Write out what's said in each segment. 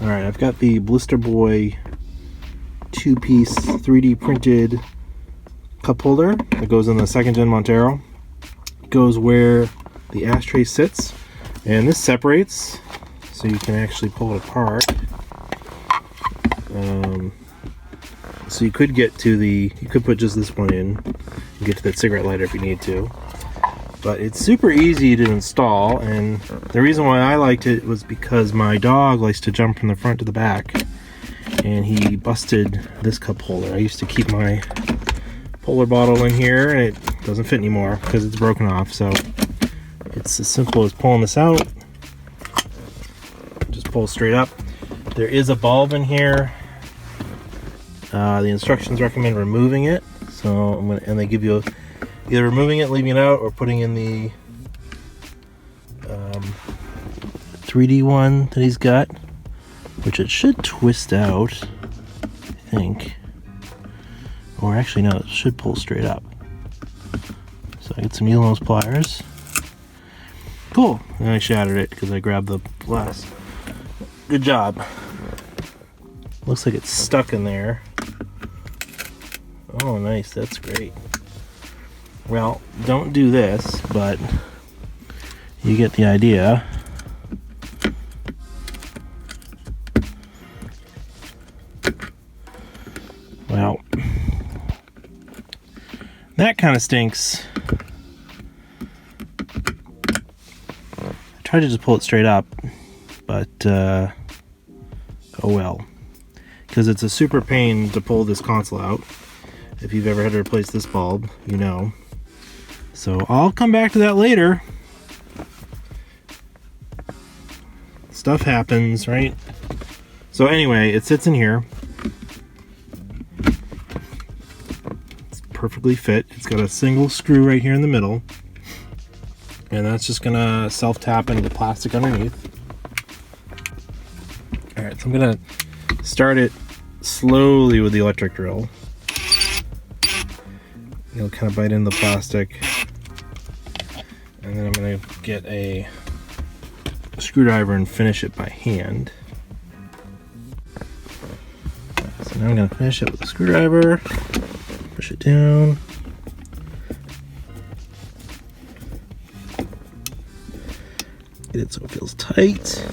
Alright, I've got the BlisterBoi 2-piece 3D printed cup holder that goes in the 2nd gen Montero. It goes where the ashtray sits, and this separates so you can actually pull it apart. So you could get to you could put just this one in and get to that cigarette lighter if you need to. But it's super easy to install, and the reason why I liked it was because my dog likes to jump from the front to the back, and he busted this cup holder. I used to keep my polar bottle in here, and it doesn't fit anymore because it's broken off. So it's as simple as pulling this out. Just pull straight up. There is a bulb in here. The instructions recommend removing it, and they give you either removing it, leaving it out, or putting in the 3D one that he's got, which it should twist out, I think. Or actually, no, it should pull straight up. So I get some needle nose pliers. Cool. And I shattered it because I grabbed the glass. Good job. Looks like it's stuck in there. Oh, nice. That's great. Well, don't do this, but you get the idea. Well, that kind of stinks. I tried to just pull it straight up, but oh well. Because it's a super pain to pull this console out. If you've ever had to replace this bulb, you know. So I'll come back to that later. Stuff happens, right? So anyway, it sits in here. It's perfectly fit. It's got a single screw right here in the middle. And that's just gonna self-tap into the plastic underneath. Alright, so I'm gonna start it slowly with the electric drill. You'll kind of bite into the plastic. And then I'm going to get a screwdriver and finish it by hand. So now I'm going to finish it with a screwdriver. Push it down. Get it so it feels tight.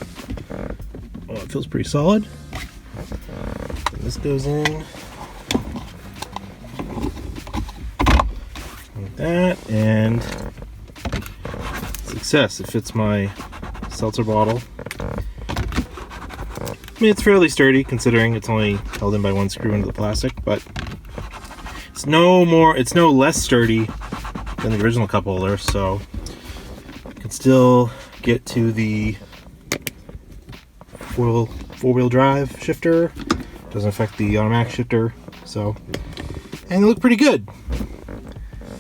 Oh, it feels pretty solid. And this goes in. Like that, and success. It fits my seltzer bottle. I mean, it's fairly sturdy considering it's only held in by one screw into the plastic, but it's no less sturdy than the original cup holder, so I can still get to the four-wheel drive shifter. Doesn't affect the automatic shifter, so, and they look pretty good.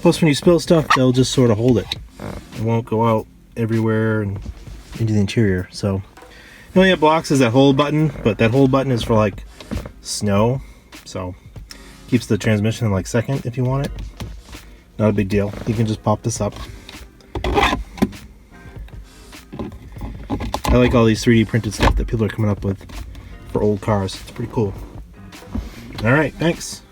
Plus, when you spill stuff, they'll just sort of hold it. It won't go out everywhere and into the interior. So, the only blocks is that hold button, but that hold button is for like snow, so keeps the transmission in like second if you want it. Not a big deal. You can just pop this up. I like all these 3D printed stuff that people are coming up with for old cars. It's pretty cool. All right, thanks.